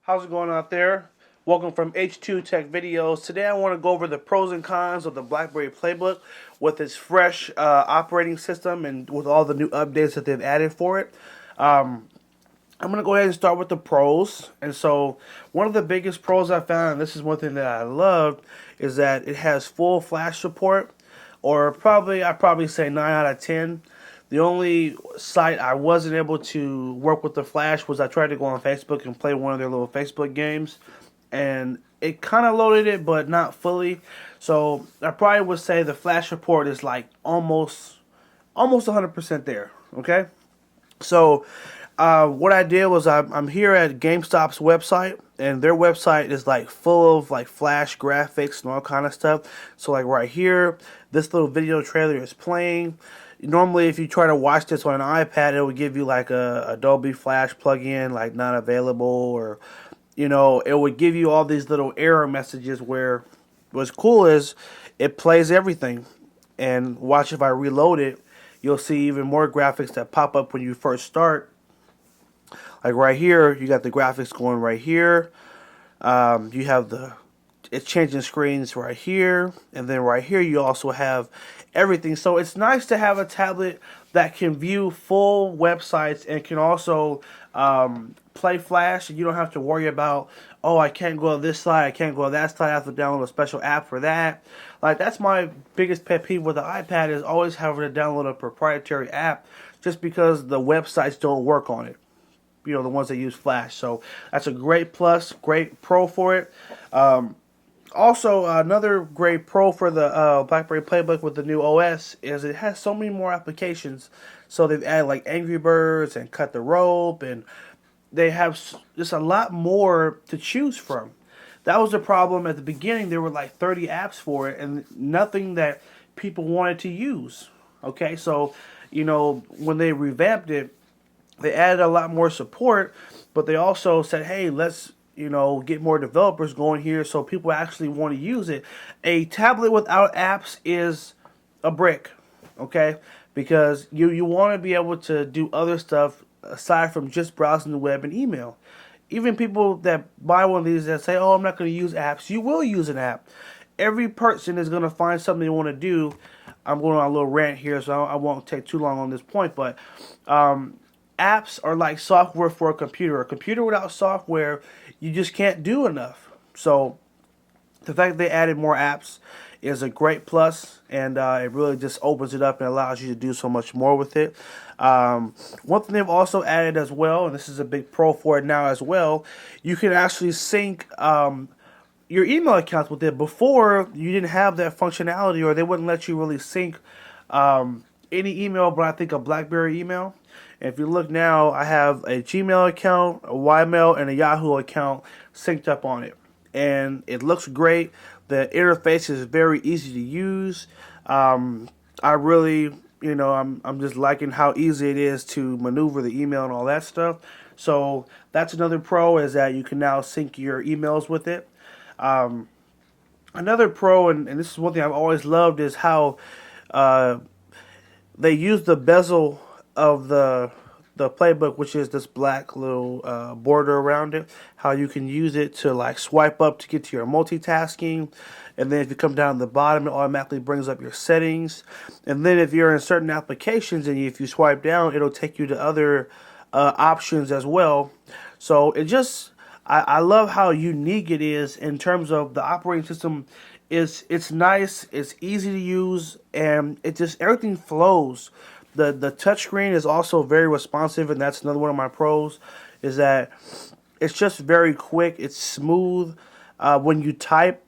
How's it going out there? Welcome from H2TechVideos. Today I want to go over the pros and cons of the Blackberry Playbook with its fresh operating system and with all the new updates that they've added for it. I'm going to go ahead and start with the pros. And so one of the biggest pros I found, and this is one thing that I love, is that it has full flash support, or I'd probably say 9 out of 10. The only site I wasn't able to work with the flash was I tried to go on Facebook and play one of their little Facebook games, and it kind of loaded it, but not fully. So I probably would say the flash support is like almost 100% there. Okay, so what I did was I'm here at GameStop's website, and their website is like full of like flash graphics and all kind of stuff. So like right here, this little video trailer is playing. Normally, if you try to watch this on an iPad, it would give you like a Adobe Flash plugin, like not available, or it would give you all these little error messages. Where what's cool is it plays everything, and watch, if I reload it, you'll see even more graphics that pop up when you first start. Like right here, you got the graphics going right here. You have it's changing screens right here, and then right here you also have everything. So it's nice to have a tablet that can view full websites and can also play Flash, and you don't have to worry about, oh, I can't go to this site, I can't go to that site, I have to download a special app for that. Like, that's my biggest pet peeve with the iPad, is always having to download a proprietary app just because the websites don't work on it. The ones that use Flash. So that's a great plus, great pro for it. Also, another great pro for the Blackberry Playbook with the new OS is it has so many more applications. So they've added like Angry Birds and Cut the Rope, and they have just a lot more to choose from. That was the problem at the beginning. There were like 30 apps for it, and nothing that people wanted to use. Okay, so when they revamped it, they added a lot more support, but they also said, hey, let's get more developers going here so people actually want to use it. A tablet without apps is a brick, okay? Because you want to be able to do other stuff aside from just browsing the web and email. Even people that buy one of these that say, oh, I'm not going to use apps, you will use an app. Every person is going to find something they want to do. I'm going on a little rant here, so I won't take too long on this point, but apps are like software for a computer. A computer without software, you just can't do enough. So the fact that they added more apps is a great plus, and it really just opens it up and allows you to do so much more with it. One thing they've also added as well, and this is a big pro for it now as well, you can actually sync your email accounts with it. Before, you didn't have that functionality, or they wouldn't let you really sync any email but I think a BlackBerry email. And if you look now, I have a Gmail account, a Ymail, and a Yahoo account synced up on it. And it looks great. The interface is very easy to use. I really, I'm just liking how easy it is to maneuver the email and all that stuff. So that's another pro, is that you can now sync your emails with it. Another pro, and this is one thing I've always loved, is how they use the bezel of the Playbook, which is this black little border around it. How you can use it to like swipe up to get to your multitasking, and then if you come down to the bottom, it automatically brings up your settings. And then if you're in certain applications and if you swipe down, it'll take you to other options as well. So I love how unique it is in terms of the operating system. It's nice, it's easy to use, and everything flows. The touchscreen is also very responsive, and that's another one of my pros, is that it's just very quick, it's smooth. When you type,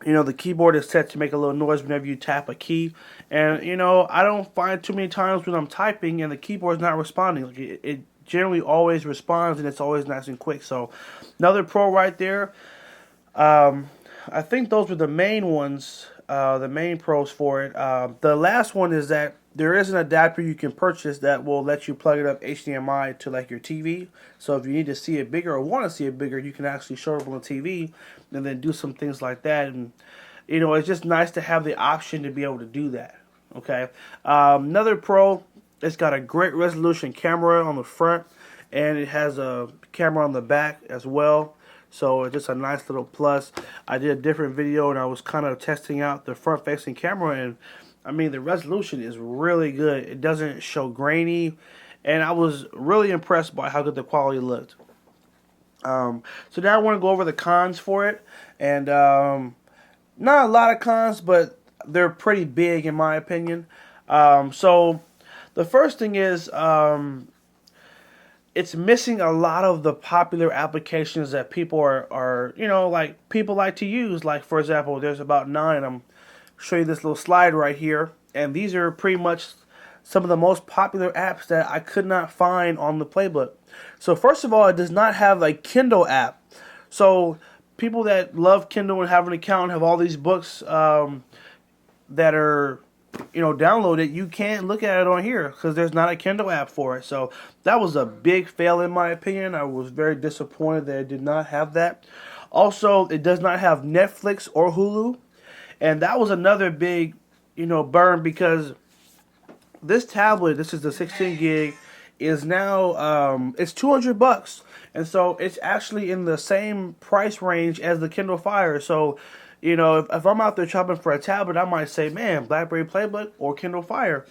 the keyboard is set to make a little noise whenever you tap a key. And, I don't find too many times when I'm typing and the keyboard's not responding. Like it generally always responds, and it's always nice and quick. So, another pro right there. I think those were the main ones, the main pros for it. The last one is that there is an adapter you can purchase that will let you plug it up HDMI to like your TV. So if you need to see it bigger or want to see it bigger, you can actually show it on the TV and then do some things like that. And it's just nice to have the option to be able to do that. Okay. Another pro, it's got a great resolution camera on the front, and it has a camera on the back as well. So it's just a nice little plus. I did a different video and I was kind of testing out the front facing camera, and I mean the resolution is really good. It doesn't show grainy, and I was really impressed by how good the quality looked. So now I want to go over the cons for it, and not a lot of cons, but they're pretty big in my opinion. So the first thing is it's missing a lot of the popular applications that people are like people like to use. Like, for example, there's about 9. I'm show you this little slide right here, and these are pretty much some of the most popular apps that I could not find on the Playbook. So first of all, it does not have a Kindle app. So people that love Kindle and have an account have all these books that are downloaded. You can't look at it on here because there's not a Kindle app for it. So that was a big fail in my opinion. I was very disappointed that it did not have that. Also, it does not have Netflix or Hulu, and that was another big burn, because this tablet, this is the 16 gig, is now it's $200, and so it's actually in the same price range as the Kindle Fire. So if I'm out there shopping for a tablet, I might say, man, Blackberry Playbook or Kindle Fire.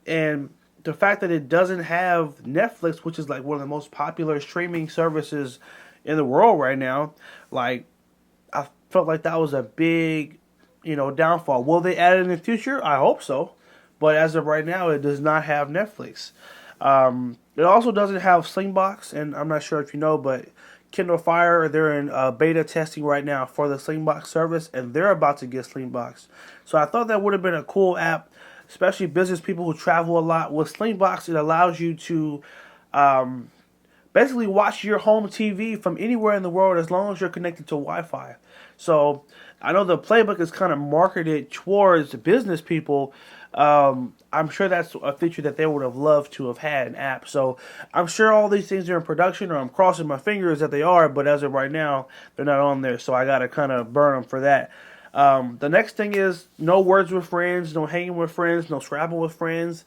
And the fact that it doesn't have Netflix, which is like one of the most popular streaming services in the world right now, like, I felt like that was a big downfall. Will they add it in the future? I hope so. But as of right now, it does not have Netflix. It also doesn't have Slingbox, and I'm not sure if you know, but Kindle Fire, they're in beta testing right now for the Slingbox service, and they're about to get Slingbox. So I thought that would have been a cool app, especially business people who travel a lot. With Slingbox, it allows you to basically watch your home TV from anywhere in the world as long as you're connected to Wi-Fi. So I know the Playbook is kind of marketed towards business people. I'm sure that's a feature that they would have loved to have had, an app. So I'm sure all these things are in production, or I'm crossing my fingers that they are, but as of right now, they're not on there. So I got to kind of burn them for that. The next thing is no words with friends, no hanging with friends, no Scrabble with friends.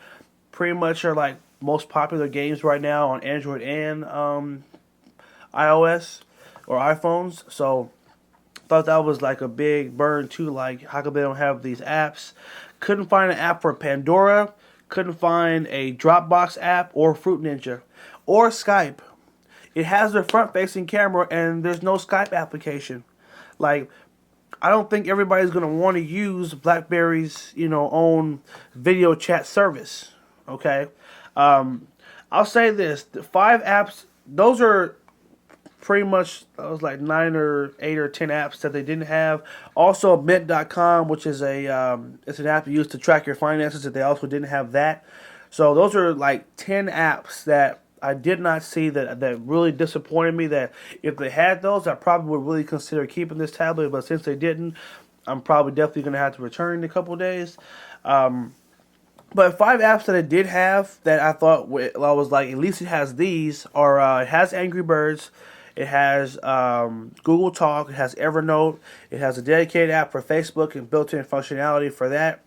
Pretty much are like most popular games right now on Android and iOS or iPhones. So thought that was like a big burn too. Like, how come they don't have these apps? Couldn't find an app for Pandora. Couldn't find a Dropbox app or Fruit Ninja or Skype. It has the front-facing camera, and there's no Skype application. Like, I don't think everybody's gonna want to use BlackBerry's own video chat service. Okay, I'll say this: the 5 apps, those are pretty much, that was like 9 or 8 or 10 apps that they didn't have. Also, Mint.com, which is it's an app you use to track your finances, that they also didn't have that. So those are like 10 apps that I did not see, that really disappointed me. That if they had those, I probably would really consider keeping this tablet. But since they didn't, I'm probably definitely going to have to return in a couple of days. But 5 apps that it did have that I thought, I was like, at least it has these, are it has Angry Birds. It has Google Talk. It has Evernote. It has a dedicated app for Facebook and built-in functionality for that.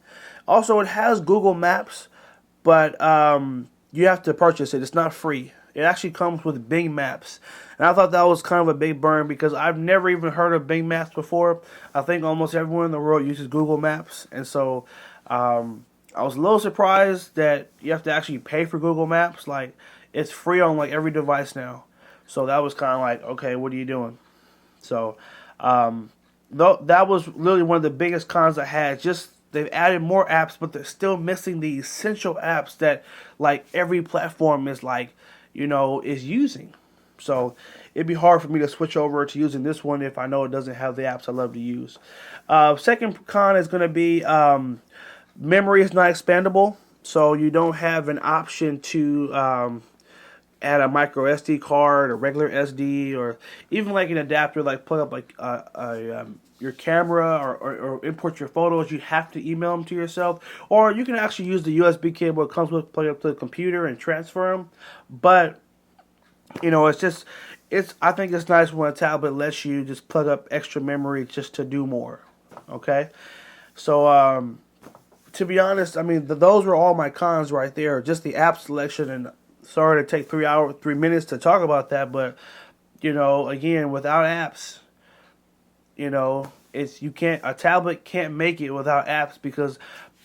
Also, it has Google Maps, but you have to purchase it. It's not free. It actually comes with Bing Maps. And I thought that was kind of a big burn, because I've never even heard of Bing Maps before. I think almost everyone in the world uses Google Maps. And so I was a little surprised that you have to actually pay for Google Maps. Like, it's free on like every device now. So that was kind of like, okay, what are you doing? So that was really one of the biggest cons I had. Just, they've added more apps, but they're still missing the essential apps that like every platform is like, is using. So it'd be hard for me to switch over to using this one if I know it doesn't have the apps I love to use. Second con is going to be memory is not expandable. So you don't have an option to add a micro SD card, a regular SD, or even like an adapter, like plug up like your camera, or import your photos. You have to email them to yourself, or you can actually use the USB cable it comes with, plug it up to the computer and transfer them. But I think it's nice when a tablet lets you just plug up extra memory just to do more. Okay, so to be honest, I mean those were all my cons right there. Just the app selection and sorry to take 3 minutes to talk about that, but you know, again, without apps, you know, a tablet can't make it without apps, because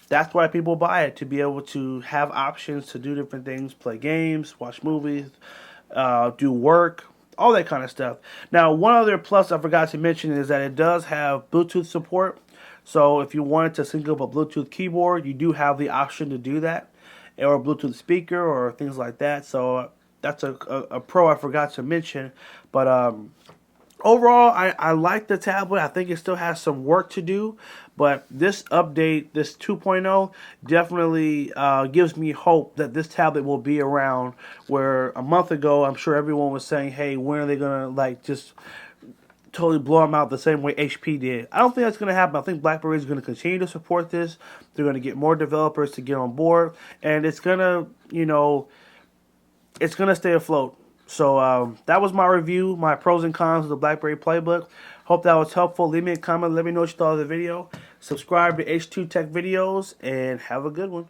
that's why people buy it, to be able to have options to do different things, play games, watch movies, do work, all that kind of stuff. Now, one other plus I forgot to mention is that it does have Bluetooth support. So if you wanted to sync up a Bluetooth keyboard, you do have the option to do that, or a Bluetooth speaker or things like that. So that's a pro I forgot to mention. But overall, I like the tablet. I think it still has some work to do, but this update, this 2.0, definitely gives me hope that this tablet will be around, where a month ago, I'm sure everyone was saying, hey, when are they going to like just totally blow them out the same way HP did. I don't think that's going to happen. I think BlackBerry is going to continue to support this. They're going to get more developers to get on board, and it's going to, you know, it's going to stay afloat. So that was my review, my pros and cons of the Blackberry Playbook. Hope that was helpful. Leave me a comment. Let me know what you thought of the video. Subscribe to H2TechVideos, and have a good one.